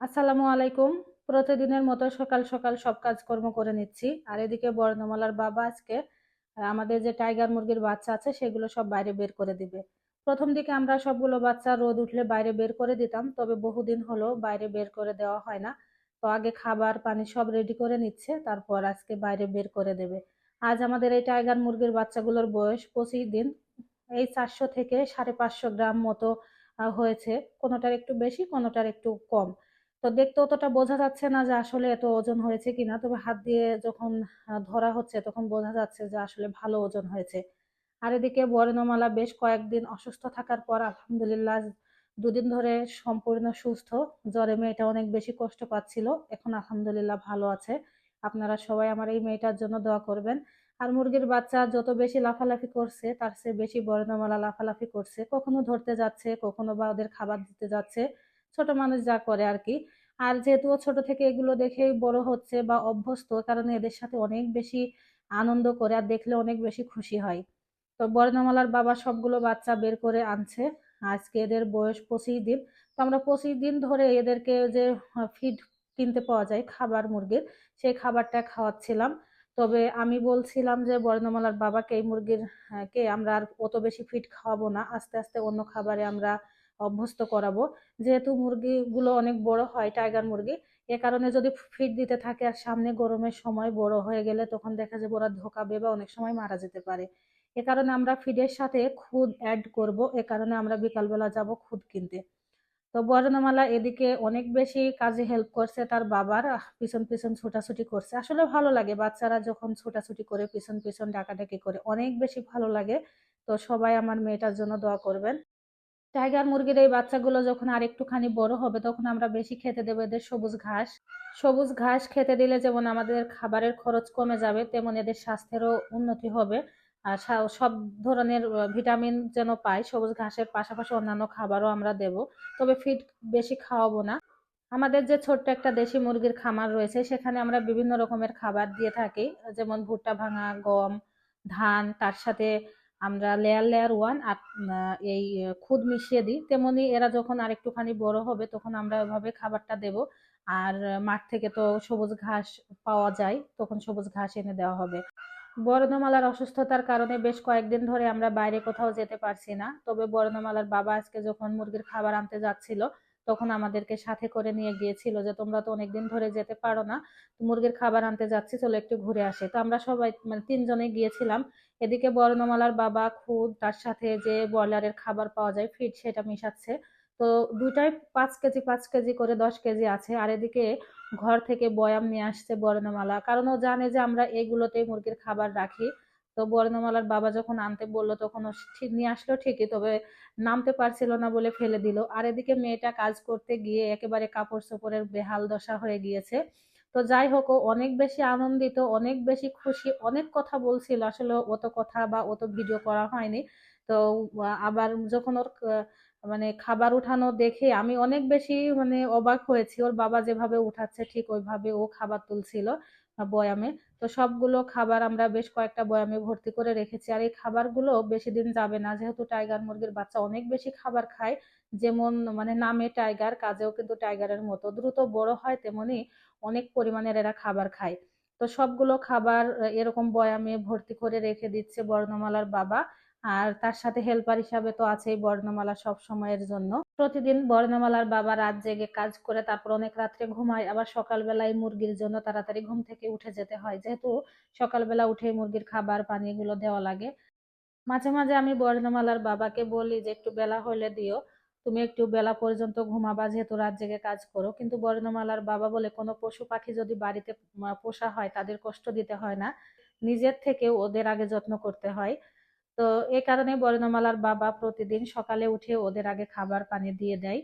আসসালামু আলাইকুম। প্রতিদিনের মতো সকাল সকাল সব কাজকর্ম করে নিচ্ছি। আর এদিকে বর্ণমালার বাবা আজকে আমাদের যে টাইগার মুরগির বাচ্চা আছে সেগুলো সব বাইরে বের করে দিবে। প্রথম দিকে আমরা সবগুলো বাচ্চা রোদ উঠলে বাইরে বের করে দিতাম, তবে বহুদিন হলো বাইরে বের করে দেওয়া হয় না। তো আগে খাবার পানি সব রেডি করে নিচ্ছে, তারপর আজকে বাইরে বের করে দেবে। আজ আমাদের এই টাইগার মুরগির বাচ্চাগুলোর বয়স 25 দিন। এই 400 থেকে 550 গ্রাম মতো হয়েছে। কোনোটার একটু বেশি, কোনোটার একটু কম। তো দেখতে অতটা বোঝা যাচ্ছে না যে আসলে এত ওজন হয়েছে কিনা, তবে হাত দিয়ে যখন ধরা হচ্ছে তখন বোঝা যাচ্ছে যে আসলে ভালো ওজন হয়েছে। আর এদিকে বর্ণমালা বেশ কয়েকদিন অসুস্থ থাকার পর আলহামদুলিল্লাহ 2 দিন ধরে সম্পূর্ণ সুস্থ। জ্বরে মেয়েটা অনেক বেশি কষ্ট পাচ্ছিল, এখন আলহামদুলিল্লাহ ভালো আছে। আপনারা সবাই আমার এই মেয়েটার জন্য দোয়া করবেন। আর মুরগির বাচ্চা যত বেশি লাফালাফি করছে তার চেয়ে বেশি বর্ণমালা লাফালাফি করছে, কখনো ধরতে যাচ্ছে, কখনো বা ওদের খাবার দিতে যাচ্ছে, ছোট মানুষ যা করে আর কি। আর যেহেতু ও ছোট থেকে এগুলো দেখেই বড় হচ্ছে বা অভ্যস্ত, কারণে এদের সাথে অনেক বেশি আনন্দ করে আর দেখলে অনেক বেশি খুশি হয়। তো বর্ণমালার বাবা সবগুলো বাচ্চা বের করে আনছে। আজকে এদের বয়স 25 দিন। তো আমরা 25 দিন ধরে এদেরকে যে ফিড কিনতে পাওয়া যায় খাবার মুরগির, সেই খাবারটা খাওয়াচ্ছিলাম। তবে আমি বলছিলাম যে বর্ণমালার বাবাকে এই মুরগির কে আমরা আর অত বেশি ফিড খাওয়াবো না, আস্তে আস্তে অন্য খাবারে আমরা অভ্যস্ত করাবো। যেহেতু মুরগিগুলো অনেক বড় হয় টাইগার মুরগি, এ কারণে যদি ফিড দিতে থাকে আর সামনে গরমের সময় বড় হয়ে গেলে তখন দেখা যাবে ওরা ধোকাবে বা অনেক সময় মারা যেতে পারে। এ কারণে আমরা ফিডের সাথে খুদ অ্যাড করব, এ কারণে আমরা বিকালবেলা যাব খুদ কিনতে। তো বর্ণমালা এদিকে অনেক বেশি কাজে হেল্প করছে তার বাবার, পিছন পিছন ছোটাছুটি করছে। আসলে ভালো লাগে বাচ্চারা যখন ছোটাছুটি করে পিছন পিছন ডাকাডাকি করে, অনেক বেশি ভালো লাগে। তো সবাই আমার মেয়েটার জন্য দোয়া করবেন। টাইগার মুরগির এই বাচ্চাগুলো যখন আর একটুখানি বড় হবে তখন আমরা বেশি খেতে দেবো এদের সবুজ ঘাস। সবুজ ঘাস খেতে দিলে যেমন আমাদের খাবারের খরচ কমে যাবে, তেমন এদের স্বাস্থ্যেরও উন্নতি হবে। আর সব ধরনের ভিটামিন যেন পায়, সবুজ ঘাসের পাশাপাশি অন্যান্য খাবারও আমরা দেব। তবে ফিড বেশি খাওয়াবো না। আমাদের যে ছোট্ট একটা দেশি মুরগির খামার রয়েছে সেখানে আমরা বিভিন্ন রকমের খাবার দিয়ে থাকি, যেমন ভুট্টা ভাঙা, গম, ধান, তার সাথে আমরা লেয়ার লেয়ার ওয়ান আর এই খুদ মিশিয়ে দিই। তেমনি এরা যখন আরেকটুখানি বড় হবে তখন আমরা ওইভাবে খাবারটা দেব। আর মাঠ থেকে তো সবুজ ঘাস পাওয়া যায়, তখন সবুজ ঘাস এনে দেওয়া হবে। বর্ণমালার অসুস্থতার কারণে বেশ কয়েকদিন ধরে আমরা বাইরে কোথাও যেতে পারছি না, তবে বর্ণমালার বাবা আজকে যখন মুরগির খাবার আনতে যাচ্ছিল তখন আমাদেরকে সাথে করে নিয়ে গিয়েছিল যে তোমরা তো অনেকদিন ধরে যেতে পারো না, মুরগির খাবার আনতে যাচ্ছি, চলো একটু ঘুরে আসে। তো আমরা সবাই মানে 3 জনে গিয়েছিলাম। এদিকে বর্ণমালার বাবা খুদ তার সাথে যে ব্রয়লারের খাবার পাওয়া যায় ফিড সেটা মিশাচ্ছে। তো দুটাই 5 কেজি 5 কেজি করে 10 কেজি আছে। আর এদিকে ঘর থেকে বয়াম নিয়ে আসছে বর্ণমালা, কারণ ও জানে যে আমরা এইগুলোতেই মুরগির খাবার রাখি। তো বর্ণমালার বাবা যখন আনতে বললো তখন ও ঠিক নিয়ে আসলো ঠিকই, তবে নামতে পারছিল না বলে ফেলে দিল। আর এদিকে মেয়েটা কাজ করতে গিয়ে একেবারে কাপড় চোপড়ের বেহাল দশা হয়ে গিয়েছে। তো যাই হোক, ও অনেক বেশি আনন্দিত, অনেক বেশি খুশি, অনেক কথা বলছিল। আসলে অত কথা বা অত ভিডিও করা হয়নি। তো আবার যখন ওর মানে খাবার উঠানো দেখে আমি অনেক বেশি মানে অবাক হয়েছি। ওর বাবা যেভাবে উঠাচ্ছে ঠিক ওইভাবে ও খাবার তুলছিল বয়ামে। তো সবগুলো খাবার আমরা বেশ কয়েকটা বয়ামে ভর্তি করে রেখেছি। আর এই খাবারগুলো বেশি দিন যাবে না, যেহেতু টাইগার মুরগির বাচ্চা অনেক বেশি খাবার খায়। যেমন মানে নামে টাইগার, কাজেও কিন্তু টাইগারের মতো দ্রুত বড় হয়, তেমনি অনেক পরিমাণের এরা খাবার খায়। তো সবগুলো খাবার এরকম বয়ামে ভর্তি করে রেখে দিচ্ছে বর্ণমালার বাবা। আর তার সাথে হেল্পার হিসাবে তো আছেই বর্ণমালা সব সময়ের জন্য। প্রতিদিন বর্ণমালার বাবা রাত জেগে কাজ করে তারপর অনেক রাত্রে ঘুমায়, আবার সকালবেলায় মুরগির জন্য তাড়াতাড়ি ঘুম থেকে উঠে যেতে হয়, যেহেতু সকালবেলা উঠে মুরগির খাবার পানি এগুলো দেওয়া লাগে। মাঝে মাঝে আমি বর্ণমালার বাবাকে বলি যে একটু বেলা হলে দিও, তুমি একটু বেলা পর্যন্ত ঘুমাবা, যেহেতু রাত জেগে কাজ করো। কিন্তু বর্ণমালার বাবা বলে কোনো পশু পাখি যদি বাড়িতে পোষা হয় তাদের কষ্ট দিতে হয় না, নিজের থেকে ওদের আগে যত্ন করতে হয়। তো এ কারণে বর্ণমালার বাবা প্রতিদিন সকালে উঠে ওদের আগে খাবার পানি দিয়ে দেয়।